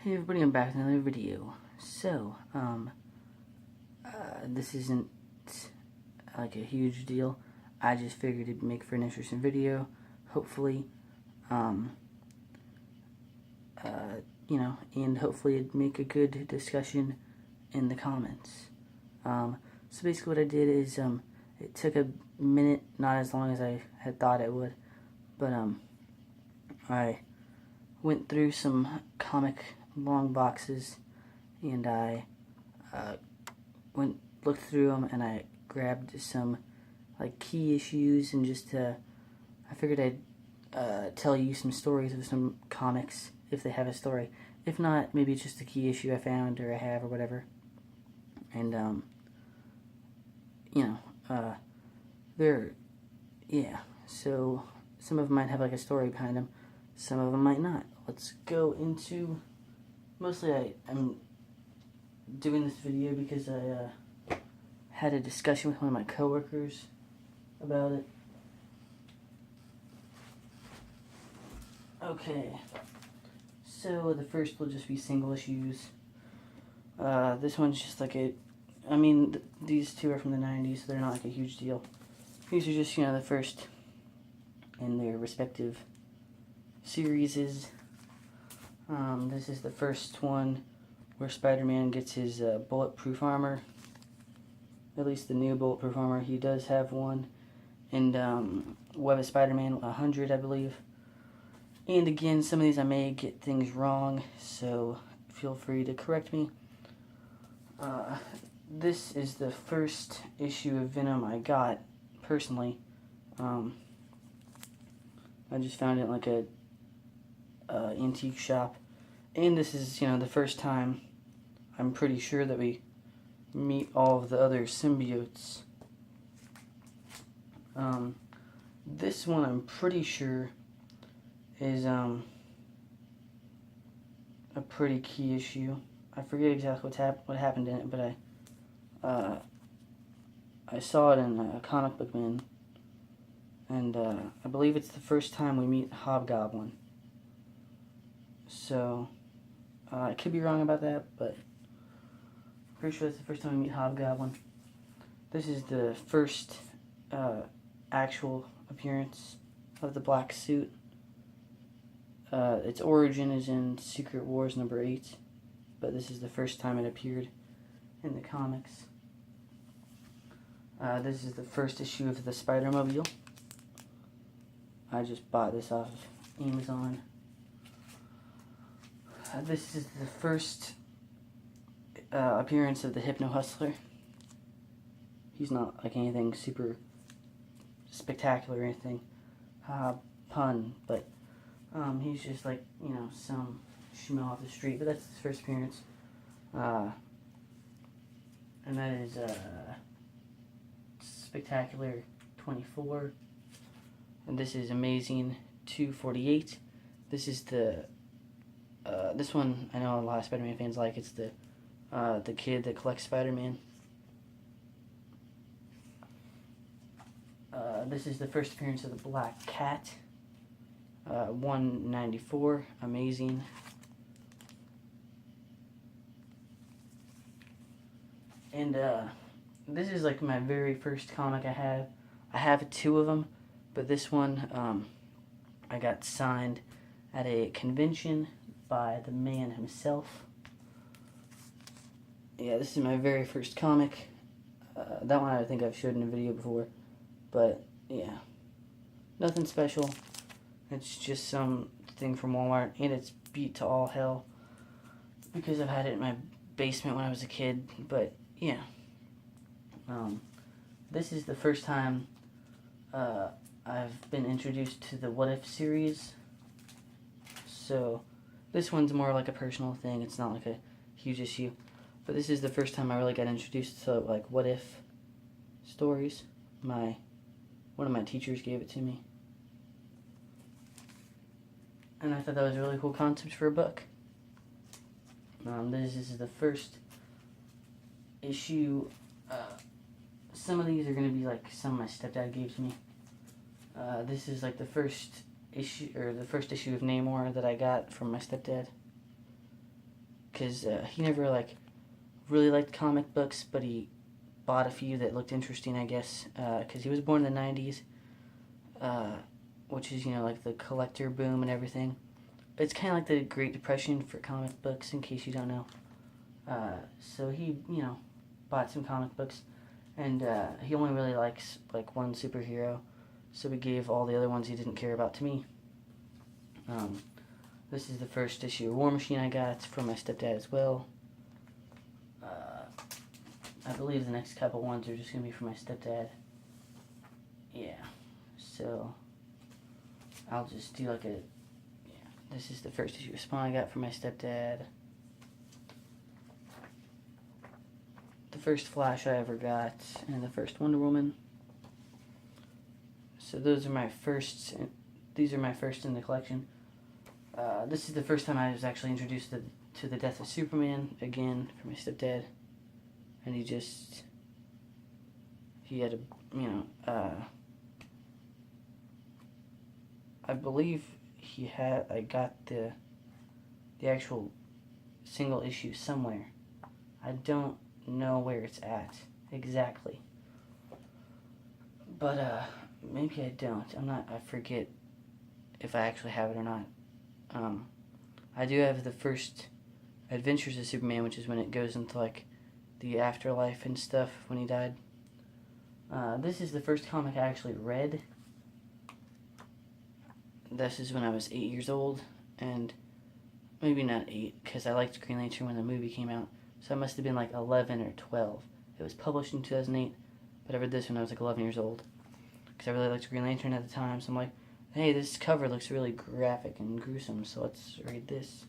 Hey everybody, I'm back with another video. So, this isn't like a huge deal. I just figured it'd make for an interesting video, hopefully, and hopefully it'd make a good discussion in the comments. So basically what I did is, it took a minute, not as long as I had thought it would, but, I went through some comic long boxes, and I looked through them, and I grabbed some like key issues, and just I figured I'd tell you some stories of some comics if they have a story. If not, maybe it's just a key issue I found or I have or whatever. And so some of them might have like a story behind them, some of them might not. Let's go into, mostly I'm doing this video because I had a discussion with one of my coworkers about it. Okay, so the first will just be single issues. This one's just like these two are from the 90s, so they're not like a huge deal. These are just, the first in their respective series. This is the first one where Spider-Man gets his bulletproof armor. At least the new bulletproof armor. He does have one. And Web of Spider-Man 100, I believe. And again, some of these I may get things wrong, so feel free to correct me. This is the first issue of Venom I got, personally. I just found it in like a antique shop. And this is, the first time I'm pretty sure that we meet all of the other symbiotes. This one I'm pretty sure is a pretty key issue. I forget exactly what happened in it, but I saw it in a Comicbook, and I believe it's the first time we meet Hobgoblin. So I could be wrong about that, but I'm pretty sure it's the first time we meet Hobgoblin. This is the first actual appearance of the black suit. Its origin is in Secret Wars number 8, but this is the first time it appeared in the comics. This is the first issue of the Spider-Mobile. I just bought this off of Amazon. This is the first appearance of the Hypno Hustler. He's not like anything super spectacular or anything, pun, but he's just like, some schmo off the street, but that's his first appearance. And that is Spectacular 24. And this is Amazing 248. This is this one I know a lot of Spider-Man fans like. It's the kid that collects Spider-Man. This is the first appearance of the Black Cat. 194, Amazing. And this is like my very first comic I have. I have 2 of them, but this one I got signed at a convention by the man himself. Yeah, this is my very first comic. That one I think I've showed in a video before, but yeah, nothing special. It's just some thing from Walmart, and it's beat to all hell because I've had it in my basement when I was a kid. But yeah, this is the first time I've been introduced to the What If series. So this one's more like a personal thing. It's not like a huge issue, but this is the first time I really got introduced to like what if stories. One of my teachers gave it to me, and I thought that was a really cool concept for a book. This is the first issue. Some of these are going to be like some my stepdad gave to me. This is like the first issue of Namor that I got from my stepdad. because he never like really liked comic books, but he bought a few that looked interesting, I guess, because he was born in the 90s, which is, you know, like the collector boom and everything. It's kind of like the Great Depression for comic books, in case you don't know. So he, you know, bought some comic books, and he only really likes like one superhero, so he gave all the other ones he didn't care about to me. This is the first issue of War Machine I got from my stepdad as well. I believe the next couple ones are just going to be for my stepdad. Yeah, so I'll just do like a, yeah, this is the first issue of Spawn I got from my stepdad. The first Flash I ever got, and the first Wonder Woman. So those are my first, these are my first in the collection. This is the first time I was actually introduced to the death of Superman, again, from my stepdad. And he had a, you know, I believe I got the actual single issue somewhere. I don't know where it's at exactly. But, maybe I don't. I forget if I actually have it or not. I do have the first Adventures of Superman, which is when it goes into, like, the afterlife and stuff when he died. This is the first comic I actually read. This is when I was 8 years old, and maybe not 8, because I liked Green Lantern when the movie came out, so I must have been like 11 or 12. It was published in 2008, but I read this when I was like 11 years old, because I really liked Green Lantern at the time, so I'm like, hey, this cover looks really graphic and gruesome, so let's read this.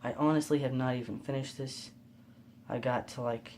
I honestly have not even finished this. I got to like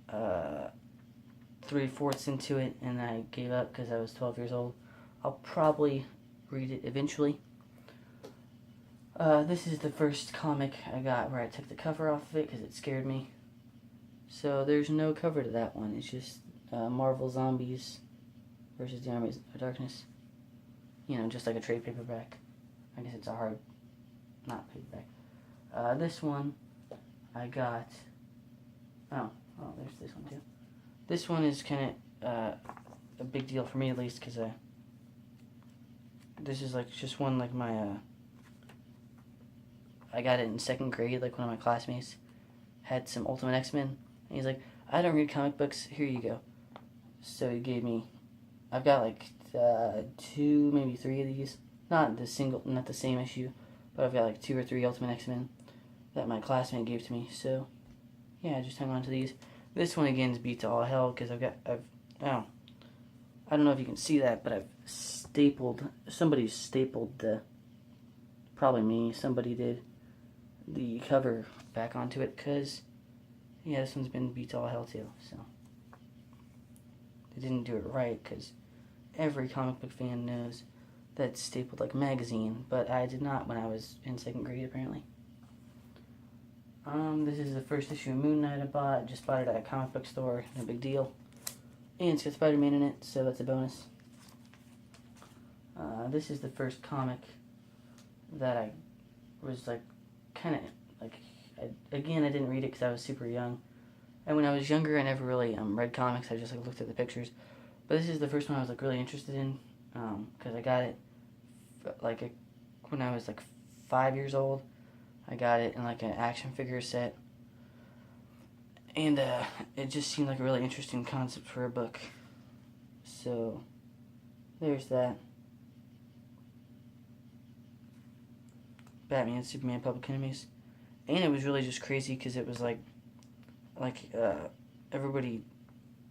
3/4 into it, and I gave up because I was 12 years old. I'll probably read it eventually. This is the first comic I got where I took the cover off of it because it scared me. So there's no cover to that one. It's just Marvel Zombies versus the Armies of Darkness. You know, just like a trade paperback. I guess it's a hard, not paperback. This one I got. Oh, there's this one too. This one is kind of a big deal for me, at least, because this is like just one like my. I got it in 2nd grade. Like one of my classmates had some Ultimate X-Men, and he's like, "I don't read comic books. Here you go." So he gave me. I've got like 2, maybe 3 of these. Not the same issue, but I've got like 2 or 3 Ultimate X-Men that my classmate gave to me. So yeah, I just hung on to these. This one again is beat to all hell because I don't know if you can see that, but somebody stapled probably me, somebody did, the cover back onto it because, yeah, this one's been beat to all hell too, so. They didn't do it right because every comic book fan knows that it's stapled like a magazine, but I did not when I was in 2nd grade apparently. This is the first issue of Moon Knight I bought. Just bought it at a comic book store. No big deal. And it's got Spider-Man in it, so that's a bonus. This is the first comic that I was like, kind of like, I didn't read it because I was super young. And when I was younger, I never really read comics. I just like looked at the pictures. But this is the first one I was like really interested in because I got it like when I was like 5 years old. I got it in like an action figure set, and it just seemed like a really interesting concept for a book. So there's that. Batman, Superman, Public Enemies, and it was really just crazy because it was like everybody,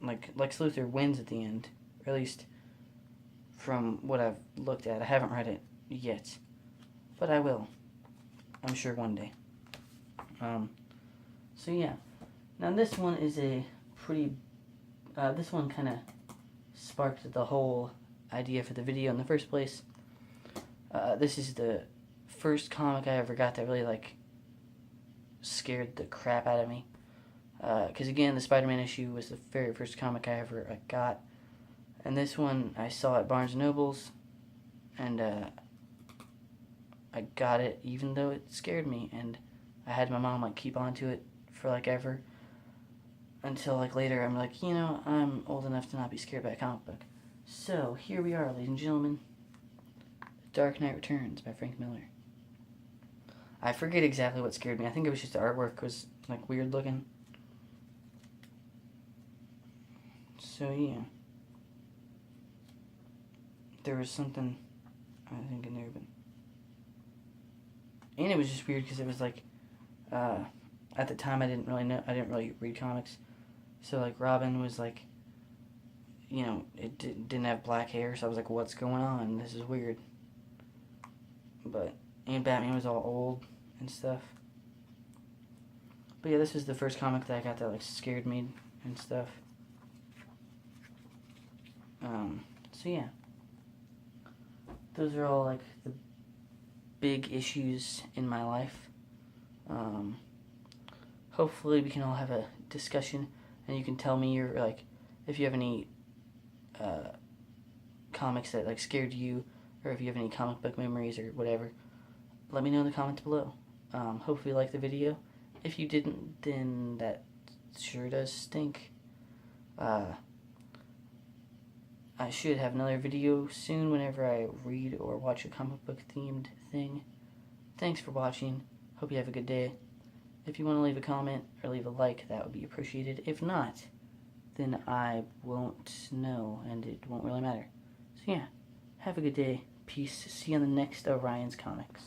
like Lex Luthor wins at the end, or at least from what I've looked at. I haven't read it yet, but I will. I'm sure one day. So yeah. Now this one is a pretty, this one kind of sparked the whole idea for the video in the first place. This is the first comic I ever got that really like scared the crap out of me. Because again, the Spider-Man issue was the very first comic I ever got. And this one I saw at Barnes & Noble's, and I got it even though it scared me, and I had my mom like keep on to it for like ever, until like later I'm like, you know, I'm old enough to not be scared by a comic book. So here we are, ladies and gentlemen. Dark Knight Returns by Frank Miller. I forget exactly what scared me. I think it was just the artwork was like weird looking. So yeah. There was something I think in there, but and it was just weird because it was like at the time I didn't really read comics, so like Robin was like, you know, it didn't have black hair, so I was like, what's going on? This is weird. But and Batman was all old and stuff. But yeah, this was the first comic that I got that like scared me and stuff. So yeah, those are all like the big issues in my life. Hopefully we can all have a discussion and you can tell me your like if you have any comics that like scared you, or if you have any comic book memories or whatever. Let me know in the comments below. Hopefully you liked the video. If you didn't, then that sure does stink. I should have another video soon whenever I read or watch a comic book themed thing. Thanks for watching. Hope you have a good day. If you want to leave a comment or leave a like, that would be appreciated. If not, then I won't know and it won't really matter. So yeah, have a good day. Peace. See you on the next Orion's Comics.